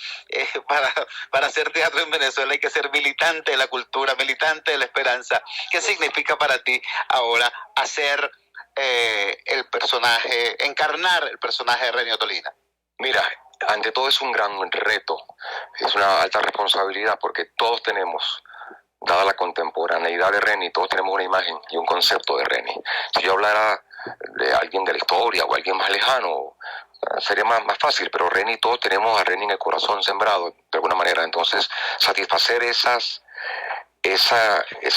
para hacer teatro en Venezuela hay que ser militante de la cultura, militante de la esperanza? ¿Qué significa para ti ahora hacer el personaje, encarnar el personaje de Reni Ottolina?
Mira, ante todo es un gran reto, es una alta responsabilidad porque todos tenemos, dada la contemporaneidad de Reni, todos tenemos una imagen y un concepto de Reni. Si yo hablara de alguien de la historia o alguien más lejano, sería más fácil, pero Reni, todos tenemos a Reni en el corazón sembrado de alguna manera. Entonces, satisfacer esa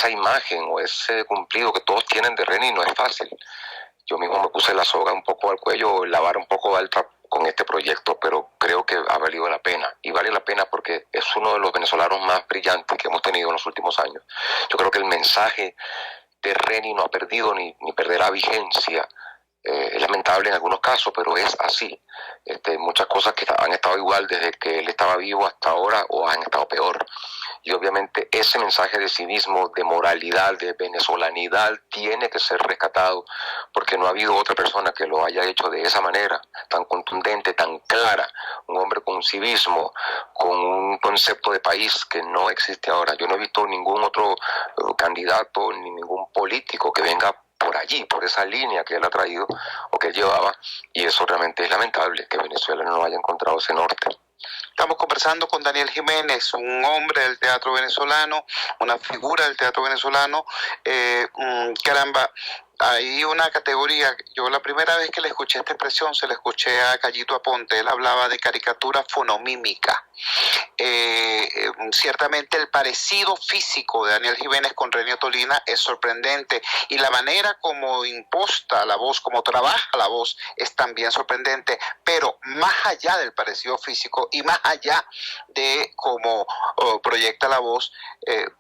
imagen o ese cumplido que todos tienen de Reni no es fácil. Yo mismo me puse la soga un poco al cuello, la vara un poco alta con este proyecto, pero creo que ha valido la pena. Y vale la pena porque es uno de los venezolanos más brillantes que hemos tenido en los últimos años. Yo creo que el mensaje de Reni no ha perdido ni perderá vigencia. Es lamentable en algunos casos, pero es así. Muchas cosas que han estado igual desde que él estaba vivo hasta ahora o han estado peor. Y obviamente ese mensaje de civismo, de moralidad, de venezolanidad tiene que ser rescatado porque no ha habido otra persona que lo haya hecho de esa manera, tan contundente, tan clara. Un hombre con civismo, con un concepto de país que no existe ahora. Yo no he visto ningún otro candidato ni ningún político que venga por allí, por esa línea que él ha traído o que él llevaba, y eso realmente es lamentable, que Venezuela no haya encontrado ese norte.
Estamos conversando con Daniel Jiménez, un hombre del teatro venezolano, una figura del teatro venezolano. Caramba, hay una categoría. Yo la primera vez que le escuché esta expresión se la escuché a Callito Aponte. Él hablaba de caricatura fonomímica. Ciertamente el parecido físico de Daniel Jiménez con Reni Ottolina es sorprendente, y la manera como imposta la voz, como trabaja la voz, es también sorprendente. Pero más allá del parecido físico y más allá de cómo proyecta la voz,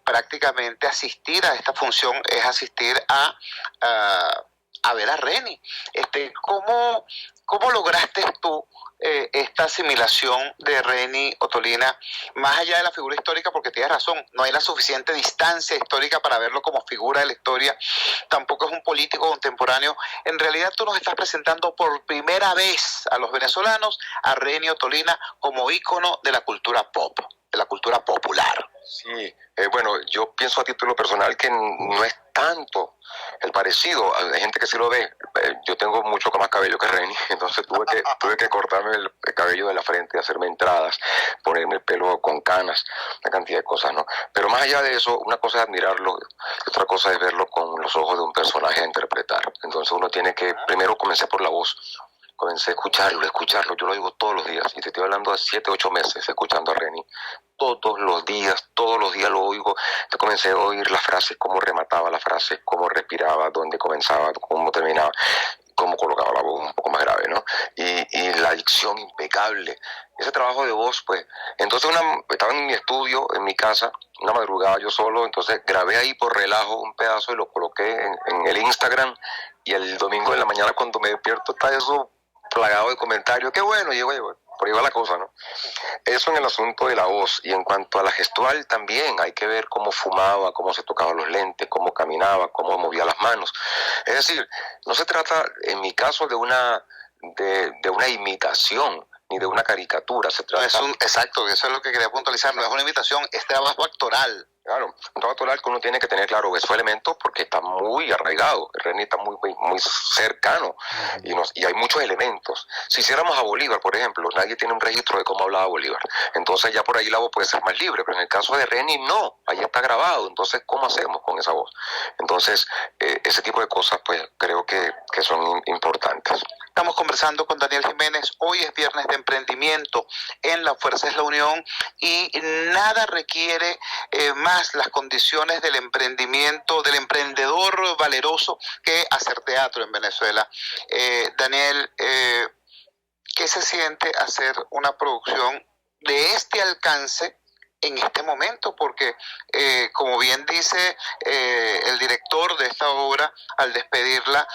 prácticamente asistir a esta función es asistir a ver a Reni. ¿Cómo lograste tú esta asimilación de Reni Ottolina, más allá de la figura histórica? Porque tienes razón, no hay la suficiente distancia histórica para verlo como figura de la historia, tampoco es un político contemporáneo. En realidad tú nos estás presentando por primera vez a los venezolanos a Reni Ottolina como ícono de la cultura pop, de la cultura popular.
Sí, bueno, yo pienso a título personal que no es tanto el parecido, hay gente que sí lo ve. Yo tengo mucho más cabello que Reni, entonces tuve que cortarme el cabello de la frente, hacerme entradas, ponerme el pelo con canas, una cantidad de cosas, ¿no? Pero más allá de eso, una cosa es admirarlo, otra cosa es verlo con los ojos de un personaje a interpretar. Entonces uno tiene que, primero comencé por la voz, comencé a escucharlo, yo lo digo todos los días, y te estoy hablando de 7, 8 meses escuchando a Reni, todos los días lo oigo. Yo comencé a oír las frases, cómo remataba las frases, cómo respiraba, dónde comenzaba, cómo terminaba, cómo colocaba la voz un poco más grave, ¿no? Y la dicción impecable, ese trabajo de voz, pues. Entonces estaba en mi estudio, en mi casa, una madrugada yo solo, entonces grabé ahí por relajo un pedazo y lo coloqué en el Instagram, y el domingo en la mañana cuando me despierto está eso plagado de comentarios, qué bueno, y por ahí va la cosa, ¿no? Eso en el asunto de la voz. Y en cuanto a la gestual también, hay que ver cómo fumaba, cómo se tocaba los lentes, cómo caminaba, cómo movía las manos. Es decir, no se trata, en mi caso, de una imitación, ni de una caricatura. Se trata...
Exacto, eso es lo que quería puntualizar, no es una imitación, es trabajo actoral.
Claro, un trabajo actoral que uno tiene que tener claro esos elementos porque está muy arraigado, el Reni está muy cercano y hay muchos elementos. Si hiciéramos a Bolívar, por ejemplo, nadie tiene un registro de cómo hablaba Bolívar, entonces ya por ahí la voz puede ser más libre, pero en el caso de Reni no, ahí está grabado, entonces ¿cómo hacemos con esa voz? Entonces ese tipo de cosas pues creo que son importantes.
Estamos conversando con Daniel Jiménez, hoy es viernes de emprendimiento en La Fuerza es la Unión y nada requiere más las condiciones del emprendimiento, del emprendedor valeroso que hacer teatro en Venezuela. Daniel, ¿qué se siente hacer una producción de este alcance en este momento? Porque como bien dice el director de esta obra al despedirla,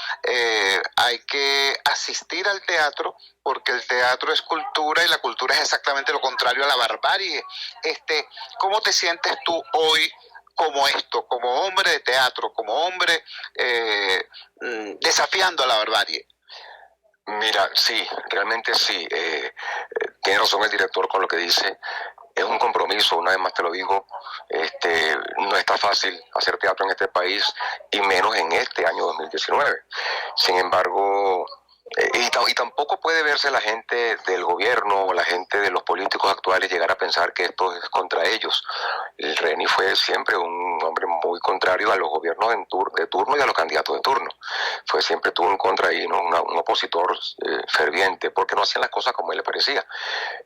hay que asistir al teatro porque el teatro es cultura y la cultura es exactamente lo contrario a la barbarie. ¿Cómo te sientes tú hoy como hombre de teatro, como hombre desafiando a la barbarie?
Mira, sí, realmente sí, tiene razón el director con lo que dice. Es un compromiso, una vez más te lo digo, no está fácil hacer teatro en este país y menos en este año 2019. Sin embargo, y tampoco puede verse la gente del gobierno o la gente de los políticos actuales llegar a pensar que esto es contra ellos. El Reni fue siempre un hombre muy contrario a los gobiernos de turno y a los candidatos de turno. Siempre tuvo en contra ahí, ¿no? un opositor ferviente porque no hacían las cosas como él le parecía.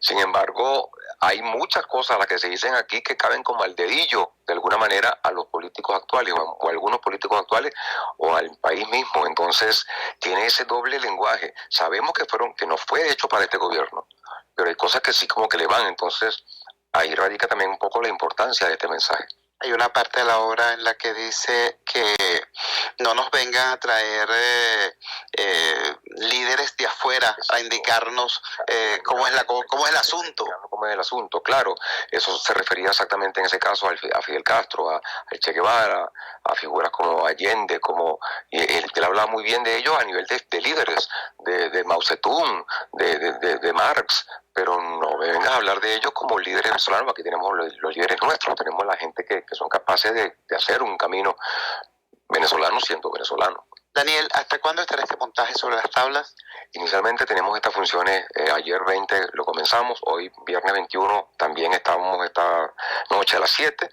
Sin embargo, hay muchas cosas las que se dicen aquí que caben como al dedillo de alguna manera a los políticos actuales o a algunos políticos actuales o al país mismo. Entonces tiene ese doble lenguaje. Sabemos que no fue hecho para este gobierno, pero hay cosas que sí como que le van. Entonces ahí radica también un poco la importancia de este mensaje.
Hay una parte de la obra en la que dice que no nos vengan a traer líderes de afuera a indicarnos cómo es el asunto.
¿Cómo es el asunto? Claro, eso se refería exactamente en ese caso a Fidel Castro, a Che Guevara, a figuras como Allende, y él hablaba muy bien de ellos a nivel de líderes, de Mao Zedong, de Marx, pero no me vengas a hablar de ellos como líderes venezolanos. Aquí tenemos los líderes nuestros, tenemos la gente que son capaces de hacer un camino venezolano siendo venezolano.
Daniel, ¿hasta cuándo estará este montaje sobre las tablas?
Inicialmente tenemos estas funciones, ayer 20 lo comenzamos, hoy viernes 21 también estamos esta noche a las 7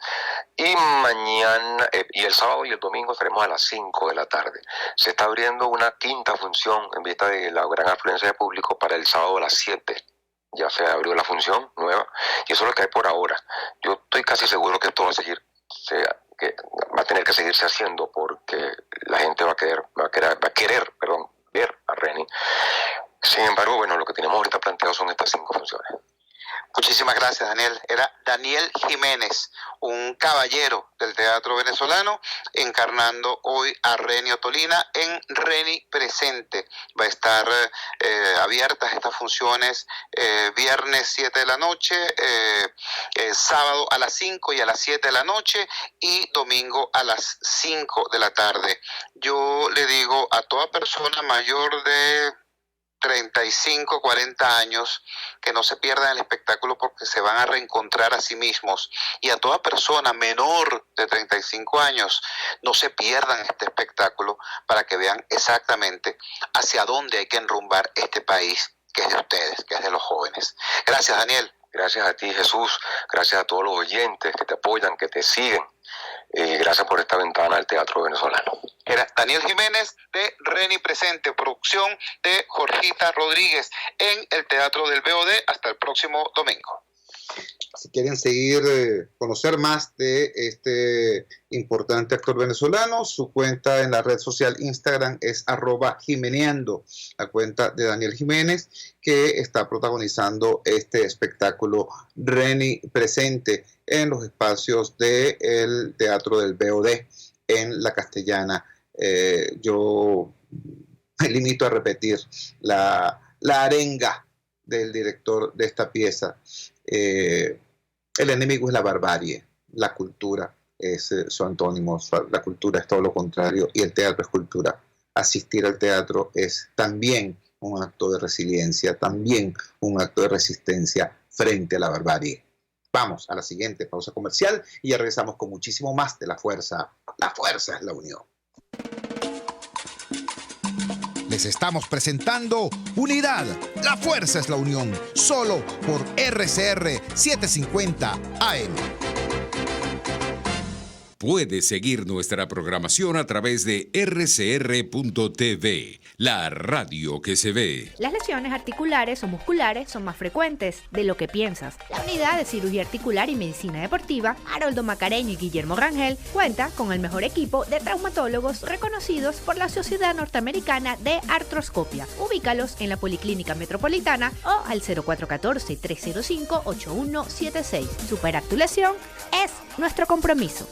y mañana, y el sábado y el domingo estaremos a las 5 de la tarde. Se está abriendo una quinta función en vista de la gran afluencia de público para el sábado a las 7. Ya se abrió la función nueva y eso es lo que hay por ahora. Yo estoy casi seguro que esto va a seguir, que va a tener que seguirse haciendo porque la gente va a querer ver a Reni. Sin embargo, bueno, lo que tenemos ahorita planteado son estas 5 funciones.
Muchísimas gracias, Daniel. Era Daniel Jiménez, un caballero del teatro venezolano, encarnando hoy a Reni Ottolina en Reni Presente. Va a estar abiertas estas funciones viernes 7 de la noche, sábado a las 5 y a las 7 de la noche y domingo a las 5 de la tarde. Yo le digo a toda persona mayor de 35, 40 años, que no se pierdan el espectáculo porque se van a reencontrar a sí mismos. Y a toda persona menor de 35 años, no se pierdan este espectáculo para que vean exactamente hacia dónde hay que enrumbar este país, que es de ustedes, que es de los jóvenes. Gracias, Daniel.
Gracias a ti, Jesús. Gracias a todos los oyentes que te apoyan, que te siguen. Gracias por esta ventana al teatro venezolano.
Era Daniel Jiménez de Reni Presente, producción de Jorgita Rodríguez en el Teatro del BOD. Hasta el próximo domingo.
Si quieren seguir, conocer más de este importante actor venezolano, su cuenta en la red social Instagram es @jimeneando, la cuenta de Daniel Jiménez, que está protagonizando este espectáculo Reni Presente en los espacios del Teatro del BOD en La Castellana. Yo me limito a repetir la arenga del director de esta pieza. El enemigo es la barbarie, la cultura es su antónimo, la cultura es todo lo contrario y el teatro es cultura. Asistir al teatro es también un acto de resiliencia, también un acto de resistencia frente a la barbarie. Vamos a la siguiente pausa comercial y ya regresamos con muchísimo más de La Fuerza. La fuerza es la unión.
Les estamos presentando Unidad, la fuerza es la unión, solo por RCR 750 AM.
Puedes seguir nuestra programación a través de rcr.tv, la radio que se ve.
Las lesiones articulares o musculares son más frecuentes de lo que piensas. La unidad de cirugía articular y medicina deportiva, Haroldo Macareño y Guillermo Rangel, cuenta con el mejor equipo de traumatólogos reconocidos por la Sociedad Norteamericana de Artroscopia. Ubícalos en la Policlínica Metropolitana o al 0414-305-8176. Superar tu lesión es nuestro compromiso.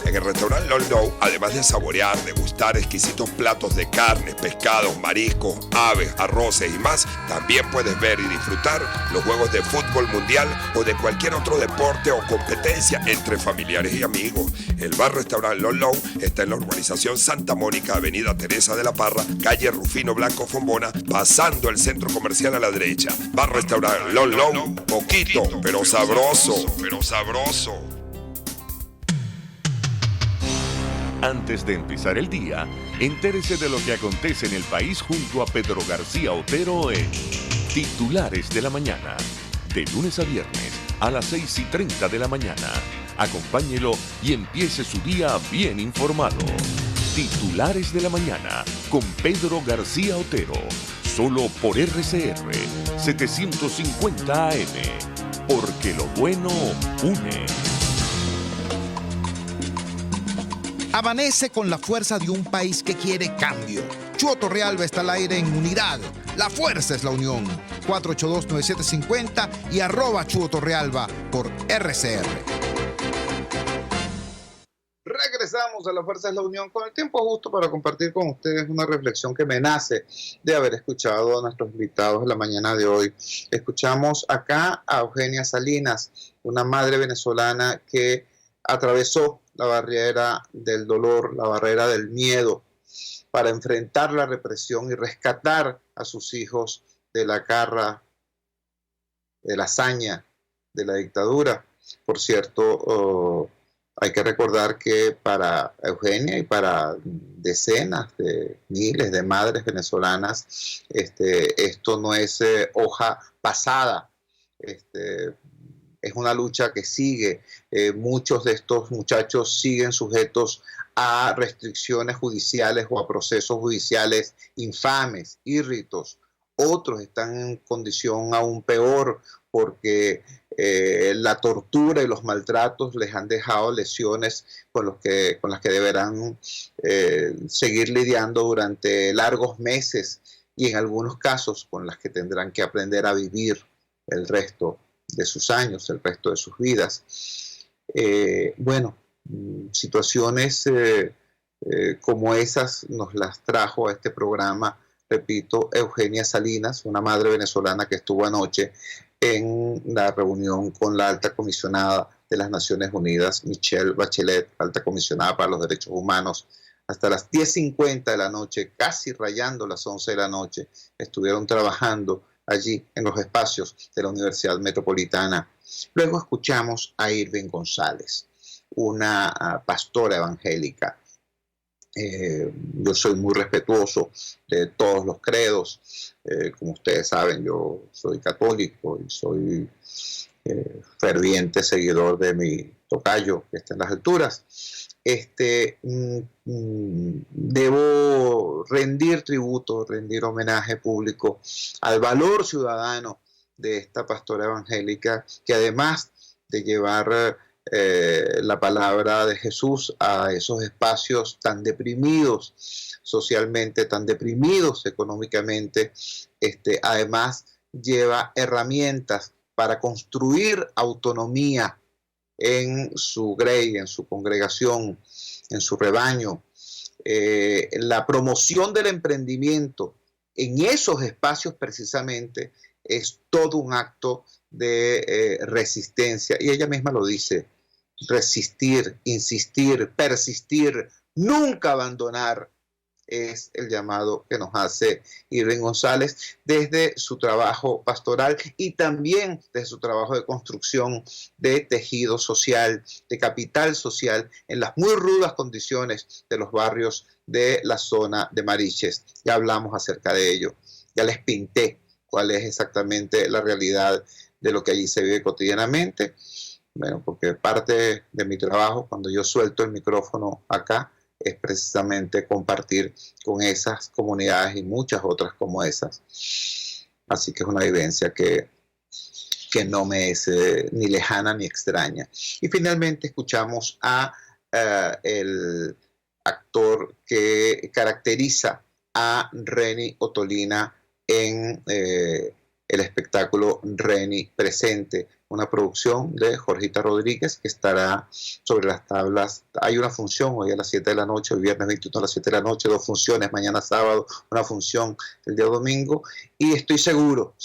En el restaurante Lolo, además de saborear, degustar exquisitos platos de carnes, pescados, mariscos, aves, arroces y más, también puedes ver y disfrutar los juegos de fútbol mundial o de cualquier otro deporte o competencia entre familiares y amigos. El bar-restaurante Lolo está en la urbanización Santa Mónica, avenida Teresa de la Parra, calle Rufino Blanco Fombona, pasando el centro comercial a la derecha. Bar-restaurante Lolo, poquito, pero sabroso.
Antes de empezar el día, entérese de lo que acontece en el país junto a Pedro García Otero en Titulares de la Mañana. De lunes a viernes a las 6:30 de la mañana. Acompáñelo y empiece su día bien informado. Titulares de la Mañana con Pedro García Otero. Solo por RCR 750 AM. Porque lo bueno une.
Amanece con la fuerza de un país que quiere cambio. Chuo Torrealba está al aire en Unidad. La fuerza es la unión. 482-9750 y @Chuo Torrealba por RCR.
Regresamos a La Fuerza es la Unión con el tiempo justo para compartir con ustedes una reflexión que me nace de haber escuchado a nuestros invitados en la mañana de hoy. Escuchamos acá a Eugenia Salinas, una madre venezolana que atravesó la barrera del dolor, la barrera del miedo, para enfrentar la represión y rescatar a sus hijos de la garra, de la hazaña, de la dictadura. Por cierto, hay que recordar que para Eugenia y para decenas de miles de madres venezolanas, esto no es hoja pasada. Es una lucha que sigue. Muchos de estos muchachos siguen sujetos a restricciones judiciales o a procesos judiciales infames, írritos. Otros están en condición aún peor porque la tortura y los maltratos les han dejado lesiones con las que deberán seguir lidiando durante largos meses y en algunos casos con las que tendrán que aprender a vivir el resto de sus años, el resto de sus vidas. Situaciones como esas nos las trajo a este programa, repito, Eugenia Salinas, una madre venezolana que estuvo anoche en la reunión con la alta comisionada de las Naciones Unidas, Michelle Bachelet, alta comisionada para los derechos humanos hasta las 10:50 de la noche, casi rayando las 11 de la noche, estuvieron trabajando allí en los espacios de la Universidad Metropolitana. Luego escuchamos a Irving González, una pastora evangélica. Yo soy muy respetuoso de todos los credos. Como ustedes saben, yo soy católico y soy ferviente seguidor de mi tocayo, que está en las alturas. Debo rendir tributo, rendir homenaje público al valor ciudadano de esta pastora evangélica, que además de llevar la palabra de Jesús a esos espacios tan deprimidos socialmente, tan deprimidos económicamente, además lleva herramientas para construir autonomía en su grey, en su congregación, en su rebaño. La promoción del emprendimiento en esos espacios precisamente es todo un acto de resistencia. Y ella misma lo dice: resistir, insistir, persistir, nunca abandonar, es el llamado que nos hace Irving González desde su trabajo pastoral y también desde su trabajo de construcción de tejido social, de capital social, en las muy rudas condiciones de los barrios de la zona de Mariches. Ya hablamos acerca de ello, ya les pinté cuál es exactamente la realidad de lo que allí se vive cotidianamente. Bueno, porque parte de mi trabajo, cuando yo suelto el micrófono acá, es precisamente compartir con esas comunidades y muchas otras como esas. Así que es una vivencia que no me es ni lejana ni extraña. Y finalmente escuchamos a el actor que caracteriza a Reni Ottolina en el espectáculo Reni Presente, una producción de Jorgita Rodríguez que estará sobre las tablas. Hay una función hoy a las 7 de la noche, hoy viernes 21 a las 7 de la noche, 2 funciones, mañana sábado, una función el día domingo, y estoy seguro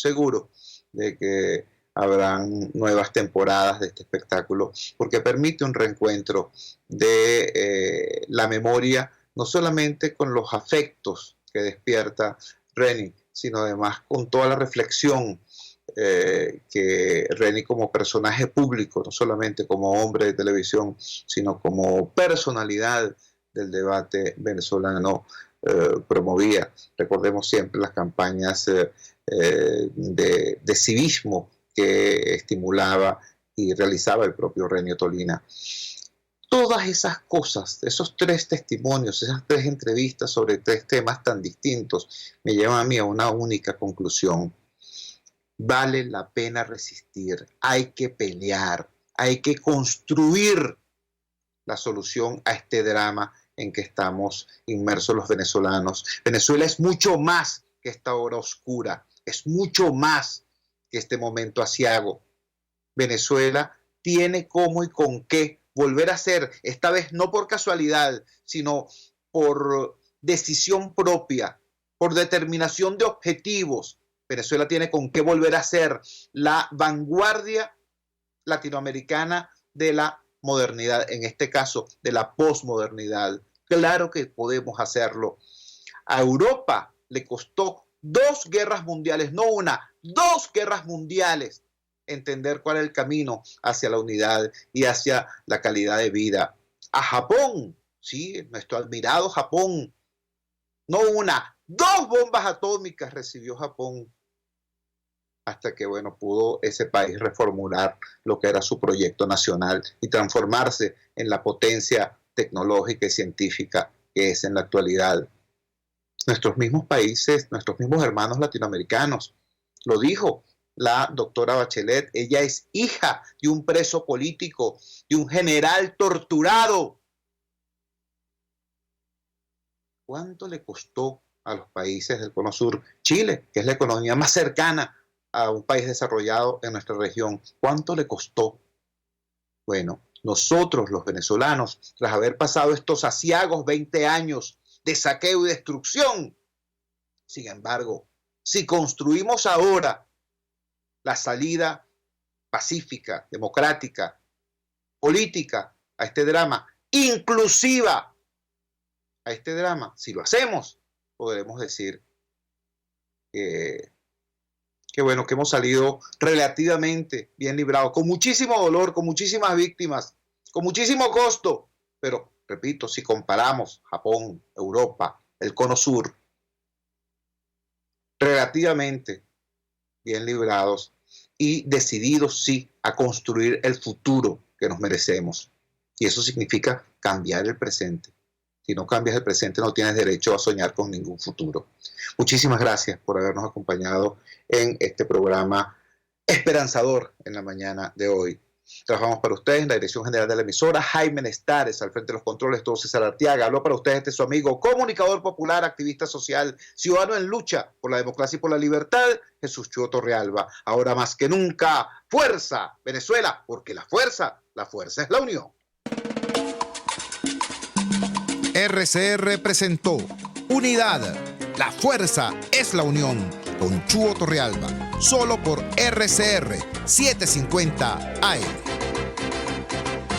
de que habrán nuevas temporadas de este espectáculo, porque permite un reencuentro de la memoria, no solamente con los afectos que despierta Reni, sino además con toda la reflexión que Reni como personaje público, no solamente como hombre de televisión, sino como personalidad del debate venezolano, promovía. Recordemos siempre las campañas de civismo que estimulaba y realizaba el propio Reni Ottolina. Todas esas cosas, esos 3 testimonios, esas 3 entrevistas sobre 3 temas tan distintos, me llevan a mí a una única conclusión. Vale la pena resistir, hay que pelear, hay que construir la solución a este drama en que estamos inmersos los venezolanos. Venezuela es mucho más que esta hora oscura, es mucho más que este momento aciago. Venezuela tiene cómo y con qué volver a ser, esta vez no por casualidad, sino por decisión propia, por determinación de objetivos. Venezuela tiene con qué volver a ser la vanguardia latinoamericana de la modernidad, en este caso de la posmodernidad. Claro que podemos hacerlo. A Europa le costó 2 guerras mundiales, no una, 2 guerras mundiales, entender cuál es el camino hacia la unidad y hacia la calidad de vida. A Japón, sí, nuestro admirado Japón, no una, 2 bombas atómicas recibió Japón, hasta que, bueno, pudo ese país reformular lo que era su proyecto nacional y transformarse en la potencia tecnológica y científica que es en la actualidad. Nuestros mismos países, nuestros mismos hermanos latinoamericanos, lo dijo la doctora Bachelet, ella es hija de un preso político, de un general torturado. ¿Cuánto le costó a los países del Cono Sur? Chile, que es la economía más cercana a un país desarrollado en nuestra región, ¿cuánto le costó? Bueno, nosotros los venezolanos, tras haber pasado estos aciagos 20 años de saqueo y destrucción, sin embargo, si construimos ahora la salida pacífica, democrática, política a este drama, inclusiva, a este drama. Si lo hacemos, podremos decir que bueno, que hemos salido relativamente bien librados, con muchísimo dolor, con muchísimas víctimas, con muchísimo costo, pero repito, si comparamos Japón, Europa, el Cono Sur, relativamente bien librados y decididos, sí, a construir el futuro que nos merecemos. Y eso significa cambiar el presente. Si no cambias el presente, no tienes derecho a soñar con ningún futuro. Muchísimas gracias por habernos acompañado en este programa esperanzador en la mañana de hoy. Trabajamos para ustedes en la dirección general de la emisora, Jaime Nestares, al frente de los controles, todo César Arteaga. Habló para ustedes su amigo, comunicador popular, activista social, ciudadano en lucha por la democracia y por la libertad, Jesús Chuo Torrealba. Ahora más que nunca, fuerza, Venezuela, porque la fuerza es la unión.
RCR presentó Unidad, la fuerza es la unión, con Chuo Torrealba, solo por RCR 750 AM.